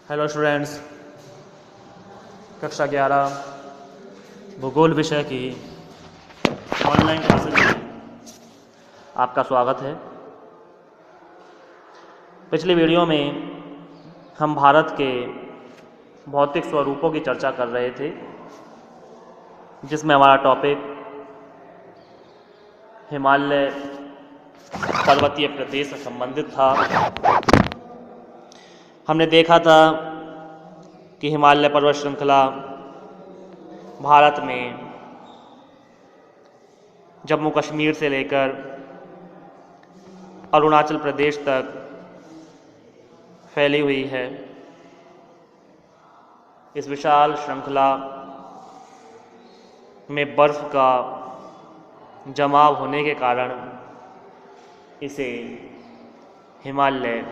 Hello students, कक्षा 11 भूगोल विषय की ऑनलाइन क्लासेस में आपका स्वागत है। पिछली वीडियो में हम भारत के भौतिक स्वरूपों की चर्चा कर रहे थे, जिसमें हमारा टॉपिक हिमालय पर्वतीय प्रदेश से संबंधित था। हमने देखा था कि हिमालय पर्वत श्रृंखला भारत में जम्मू कश्मीर से लेकर अरुणाचल प्रदेश तक फैली हुई है। इस विशाल श्रृंखला में बर्फ का जमाव होने के कारण इसे हिमालय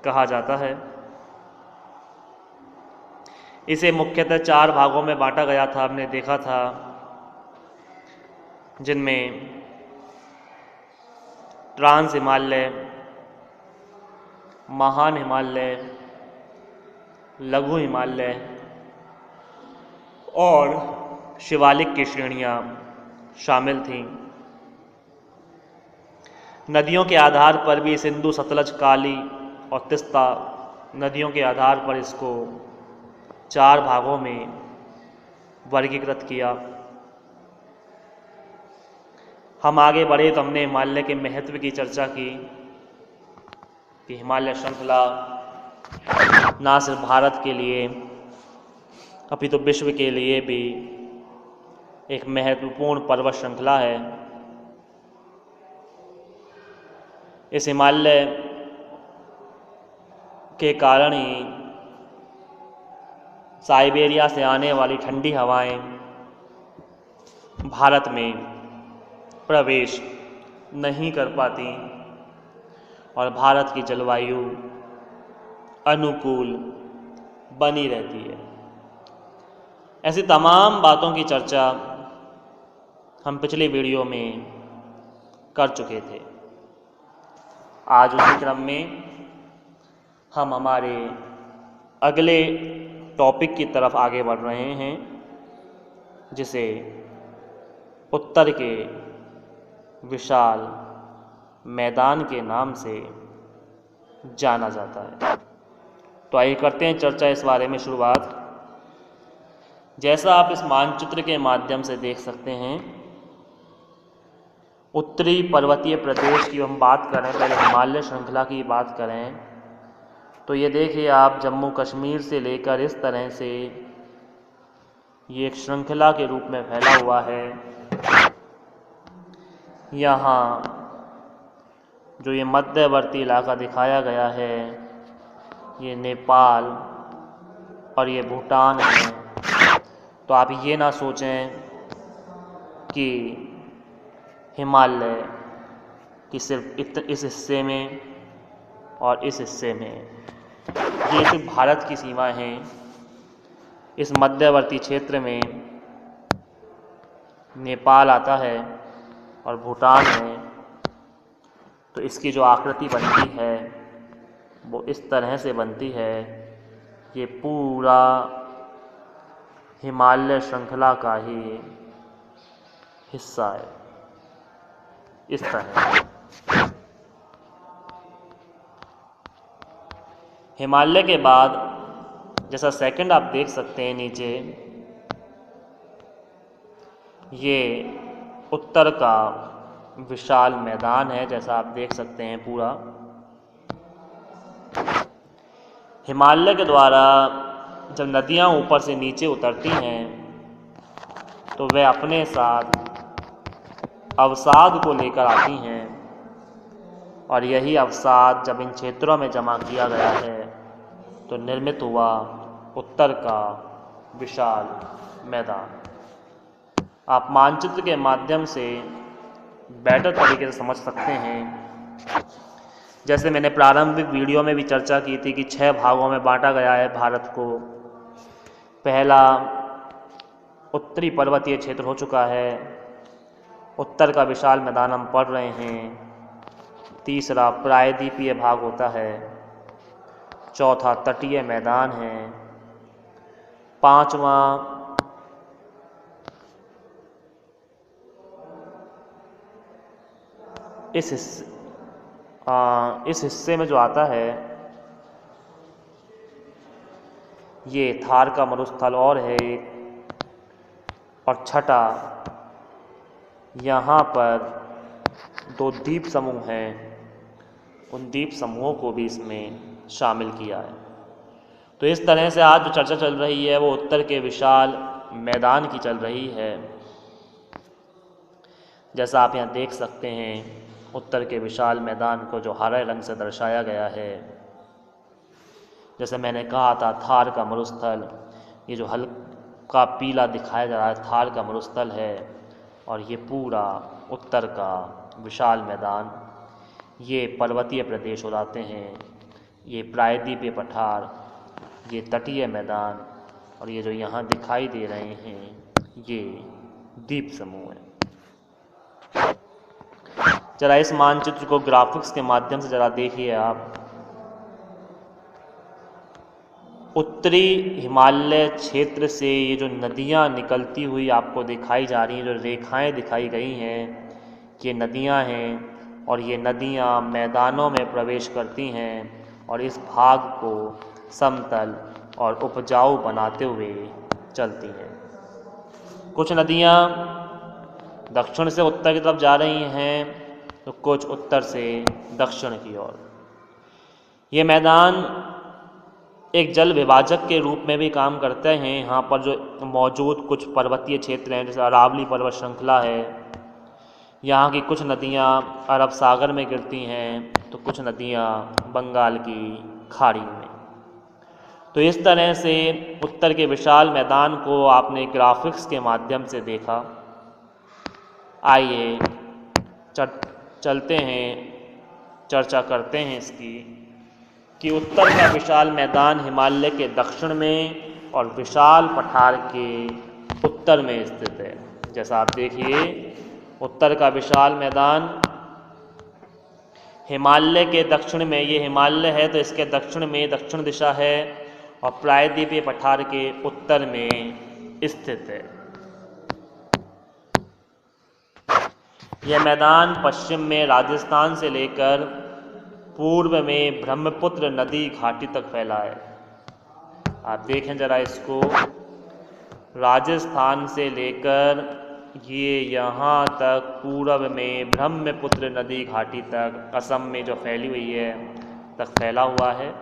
कहा जाता है। इसे मुख्यतः 4 भागों में बांटा गया था, हमने देखा था, जिनमें ट्रांस हिमालय, महान हिमालय, लघु हिमालय और शिवालिक की श्रेणियां शामिल थीं। नदियों के आधार पर भी सिंधु, सतलज, काली और तीस्ता नदियों के आधार पर इसको 4 भागों में वर्गीकृत किया। हम आगे बढ़े तो हमने हिमालय के महत्व की चर्चा की कि हिमालय श्रृंखला ना सिर्फ भारत के लिए अपितु विश्व के लिए भी एक महत्वपूर्ण पर्वत श्रृंखला है। इस हिमालय के कारण ही साइबेरिया से आने वाली ठंडी हवाएं भारत में प्रवेश नहीं कर पाती और भारत की जलवायु अनुकूल बनी रहती है। ऐसी तमाम बातों की चर्चा हम पिछली वीडियो में कर चुके थे। आज उसी क्रम में हम हमारे अगले टॉपिक की तरफ आगे बढ़ रहे हैं, जिसे उत्तर के विशाल मैदान के नाम से जाना जाता है। तो आइए करते हैं चर्चा इस बारे में शुरुआत। जैसा आप इस मानचित्र के माध्यम से देख सकते हैं, उत्तरी पर्वतीय प्रदेश की हम बात करें, पहले हिमालय श्रृंखला की बात करें, तो ये देखिए आप, जम्मू कश्मीर से लेकर इस तरह से ये एक श्रृंखला के रूप में फैला हुआ है। यहाँ जो ये मध्यवर्ती इलाका दिखाया गया है, ये नेपाल और ये भूटान है। तो आप ये ना सोचें कि हिमालय की सिर्फ इस हिस्से में और इस हिस्से में, ये सिर्फ भारत की सीमा है। इस मध्यवर्ती क्षेत्र में नेपाल आता है और भूटान है। तो इसकी जो आकृति बनती है वो इस तरह से बनती है। ये पूरा हिमालय श्रृंखला का ही हिस्सा है, इस तरह। हिमालय के बाद जैसा सेकंड आप देख सकते हैं नीचे, ये उत्तर का विशाल मैदान है, जैसा आप देख सकते हैं पूरा। हिमालय के द्वारा जब नदियां ऊपर से नीचे उतरती हैं तो वे अपने साथ अवसाद को लेकर आती हैं, और यही अवसाद जब इन क्षेत्रों में जमा किया गया है तो निर्मित हुआ उत्तर का विशाल मैदान। आप मानचित्र के माध्यम से बेटर तरीके से समझ सकते हैं। जैसे मैंने प्रारंभिक वीडियो में भी चर्चा की थी कि 6 भागों में बांटा गया है भारत को। पहला उत्तरी पर्वतीय क्षेत्र हो चुका है, उत्तर का विशाल मैदान हम पढ़ रहे हैं। तीसरा प्रायद्वीपीय भाग होता है, चौथा तटीय मैदान है। पांचवा इस हिस्से में जो आता है ये थार का मरुस्थल और है एक। और छठा यहाँ पर 2 द्वीप समूह हैं, उन द्वीप समूहों को भी इसमें शामिल किया है। तो इस तरह से आज जो चर्चा चल रही है वो उत्तर के विशाल मैदान की चल रही है। जैसा आप यहाँ देख सकते हैं, उत्तर के विशाल मैदान को जो हरे रंग से दर्शाया गया है। जैसे मैंने कहा था, थार का मरुस्थल, ये जो हल्का पीला दिखाया जा रहा है थार का मरुस्थल है। और ये पूरा उत्तर का विशाल मैदान, ये पर्वतीय प्रदेश हो जाते हैं, ये प्रायद्वीपीय पठार, ये तटीय मैदान, और ये जो यहाँ दिखाई दे रहे हैं ये द्वीप समूह है। जरा इस मानचित्र को ग्राफिक्स के माध्यम से जरा देखिए आप। उत्तरी हिमालय क्षेत्र से ये जो नदियाँ निकलती हुई आपको दिखाई जा रही हैं, जो रेखाएं दिखाई गई हैं, ये नदियाँ हैं। और ये नदियाँ मैदानों में प्रवेश करती हैं और इस भाग को समतल और उपजाऊ बनाते हुए चलती हैं। कुछ नदियाँ दक्षिण से उत्तर की तरफ जा रही हैं, तो कुछ उत्तर से दक्षिण की ओर। ये मैदान एक जल विभाजक के रूप में भी काम करते हैं। यहाँ पर जो मौजूद कुछ पर्वतीय क्षेत्र हैं, जैसे अरावली पर्वत श्रृंखला है, यहाँ की कुछ नदियाँ अरब सागर में गिरती हैं, तो कुछ नदियाँ बंगाल की खाड़ी में। तो इस तरह से उत्तर के विशाल मैदान को आपने ग्राफिक्स के माध्यम से देखा। आइए चलते हैं, चर्चा करते हैं इसकी कि उत्तर का विशाल मैदान हिमालय के दक्षिण में और विशाल पठार के उत्तर में स्थित है। जैसा आप देखिए, उत्तर का विशाल मैदान हिमालय के दक्षिण में, ये हिमालय है तो इसके दक्षिण में दक्षिण दिशा है, और प्रायद्वीपीय पठार के उत्तर में स्थित है। यह मैदान पश्चिम में राजस्थान से लेकर पूर्व में ब्रह्मपुत्र नदी घाटी तक फैला है। आप देखें जरा इसको, राजस्थान से लेकर ये यहाँ तक पूर्व में ब्रह्मपुत्र नदी घाटी तक, असम में जो फैली हुई है तक फैला हुआ है।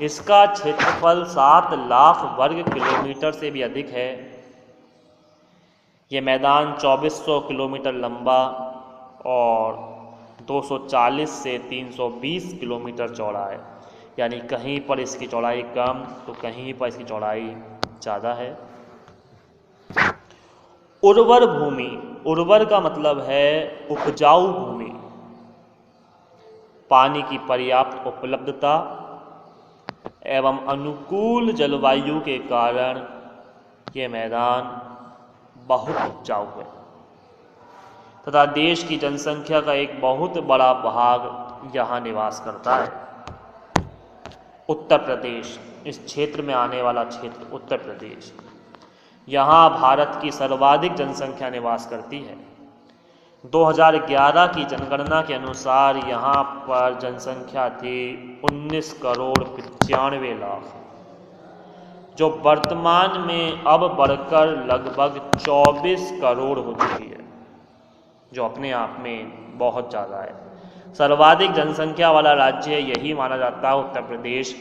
इसका क्षेत्रफल 7 लाख वर्ग किलोमीटर से भी अधिक है। ये मैदान 2400 किलोमीटर लंबा और 240 से 320 किलोमीटर चौड़ा है। यानी कहीं पर इसकी चौड़ाई कम तो कहीं पर इसकी चौड़ाई ज़्यादा है। उर्वर भूमि, उर्वर का मतलब है उपजाऊ भूमि। पानी की पर्याप्त उपलब्धता एवं अनुकूल जलवायु के कारण ये मैदान बहुत उपजाऊ है तथा देश की जनसंख्या का एक बहुत बड़ा भाग यहाँ निवास करता है। उत्तर प्रदेश, इस क्षेत्र में आने वाला क्षेत्र उत्तर प्रदेश, यहाँ भारत की सर्वाधिक जनसंख्या निवास करती है। 2011 की जनगणना के अनुसार यहाँ पर जनसंख्या थी 19 करोड़ 95 लाख, जो वर्तमान में अब बढ़कर लगभग 24 करोड़ हो चुकी है, जो अपने आप में बहुत ज़्यादा है। सर्वाधिक जनसंख्या वाला राज्य यही माना जाता है उत्तर प्रदेश।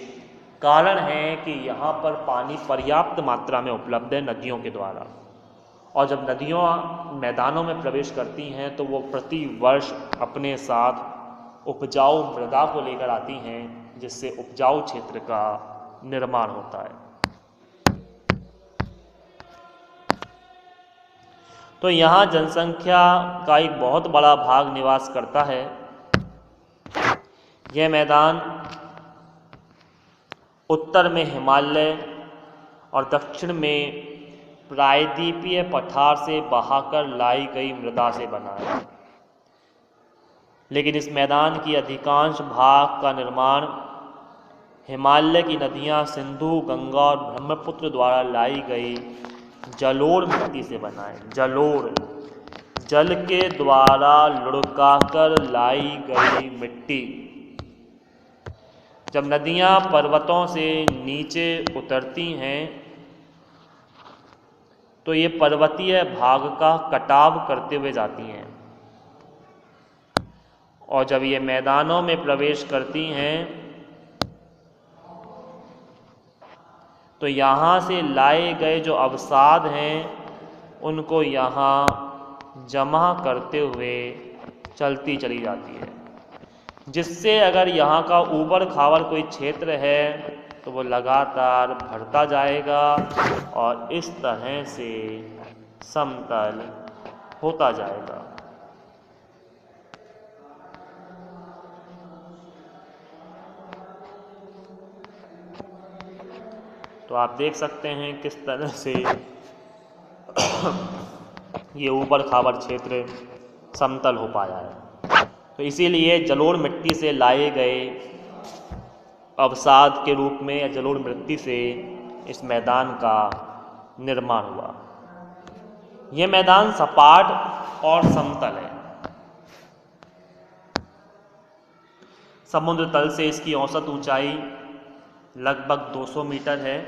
कारण है कि यहाँ पर पानी पर्याप्त मात्रा में उपलब्ध है नदियों के द्वारा, और जब नदियों मैदानों में प्रवेश करती हैं तो वो प्रति वर्ष अपने साथ उपजाऊ मृदा को लेकर आती हैं, जिससे उपजाऊ क्षेत्र का निर्माण होता है। तो यहाँ जनसंख्या का एक बहुत बड़ा भाग निवास करता है। यह मैदान उत्तर में हिमालय और दक्षिण में प्रायद्वीपीय पठार से बहाकर लाई गई मृदा से बना है। लेकिन इस मैदान की अधिकांश भाग का निर्माण हिमालय की नदियाँ सिंधु, गंगा और ब्रह्मपुत्र द्वारा लाई गई जलोढ़ मिट्टी से बना है। जलोढ़, जल के द्वारा लुढ़काकर लाई गई मिट्टी। जब नदियाँ पर्वतों से नीचे उतरती हैं तो ये पर्वतीय भाग का कटाव करते हुए जाती हैं, और जब ये मैदानों में प्रवेश करती हैं तो यहाँ से लाए गए जो अवसाद हैं उनको यहाँ जमा करते हुए चलती चली जाती है, जिससे अगर यहाँ का ऊबड़ खाबड़ कोई क्षेत्र है तो वो लगातार भरता जाएगा और इस तरह से समतल होता जाएगा। तो आप देख सकते हैं किस तरह से ये ऊबड़ खाबड़ क्षेत्र समतल हो पाया है। तो इसीलिए जलोढ़ मिट्टी से लाए गए अवसाद के रूप में या जलोढ़ मिट्टी से इस मैदान का निर्माण हुआ। ये मैदान सपाट और समतल है। समुद्र तल से इसकी औसत ऊंचाई लगभग 200 मीटर है।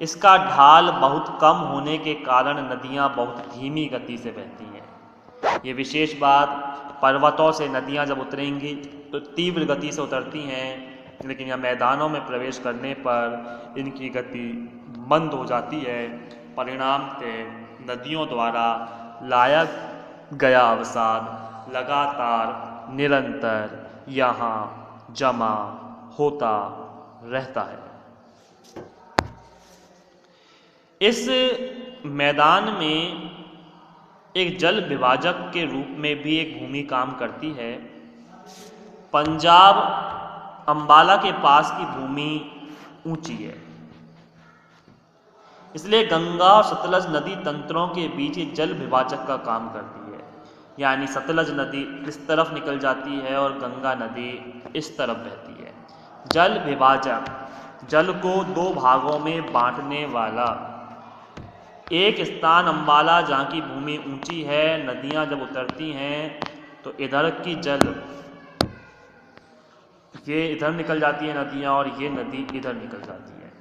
इसका ढाल बहुत कम होने के कारण नदियां बहुत धीमी गति से बहती हैं। ये विशेष बात, पर्वतों से नदियां जब उतरेंगी तो तीव्र गति से उतरती हैं, लेकिन यह मैदानों में प्रवेश करने पर इनकी गति मंद हो जाती है। परिणाम से नदियों द्वारा लाया गया अवसाद लगातार निरंतर यहाँ जमा होता रहता है। इस मैदान में एक जल विभाजक के रूप में भी एक भूमि काम करती है। पंजाब अंबाला के पास की भूमि ऊंची है, इसलिए गंगा और सतलज नदी तंत्रों के बीच एक जल विभाजक का काम करती है। यानी सतलज नदी इस तरफ निकल जाती है और गंगा नदी इस तरफ बहती है। जल विभाजक, जल को दो भागों में बांटने वाला। एक स्थान अंबाला जहाँ की भूमि ऊंची है, नदियाँ जब उतरती हैं तो इधर की जल, ये इधर निकल जाती है नदियाँ और ये नदी इधर निकल जाती है।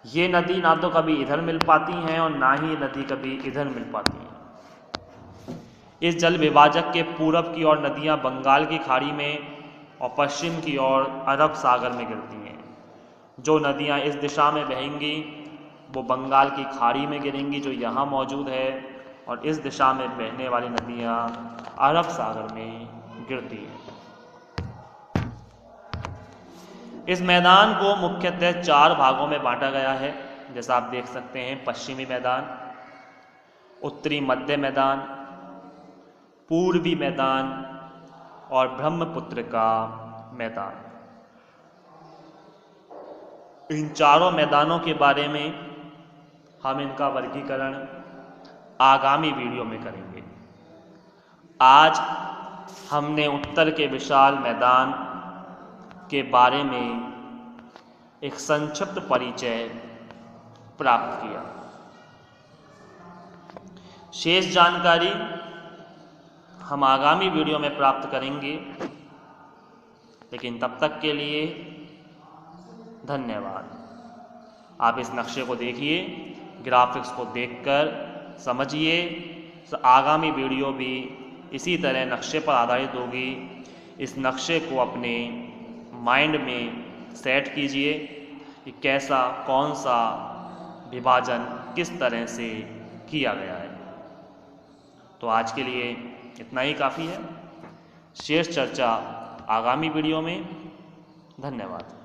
ये नदी ना तो कभी इधर मिल पाती हैं और ना ही ये नदी कभी इधर मिल पाती हैं। इस जल विभाजक के पूरब की ओर नदियाँ बंगाल की खाड़ी में और पश्चिम की ओर अरब सागर में गिरती हैं। जो नदियाँ इस दिशा में बहेंगी वो बंगाल की खाड़ी में गिरेंगी जो यहाँ मौजूद है, और इस दिशा में बहने वाली नदियाँ अरब सागर में गिरती हैं। इस मैदान को मुख्यतः 4 भागों में बांटा गया है, जैसा आप देख सकते हैं। पश्चिमी मैदान, उत्तरी मध्य मैदान, पूर्वी मैदान और ब्रह्मपुत्र का मैदान। इन चारों मैदानों के बारे में हम इनका वर्गीकरण आगामी वीडियो में करेंगे। आज हमने उत्तर के विशाल मैदान के बारे में एक संक्षिप्त परिचय प्राप्त किया। शेष जानकारी हम आगामी वीडियो में प्राप्त करेंगे, लेकिन तब तक के लिए धन्यवाद। आप इस नक्शे को देखिए, ग्राफिक्स को देखकर समझिए। आगामी वीडियो भी इसी तरह नक्शे पर आधारित होगी। इस नक्शे को अपने माइंड में सेट कीजिए कि कैसा, कौन सा विभाजन किस तरह से किया गया है। तो आज के लिए इतना ही काफ़ी है। शेष चर्चा आगामी वीडियो में। धन्यवाद।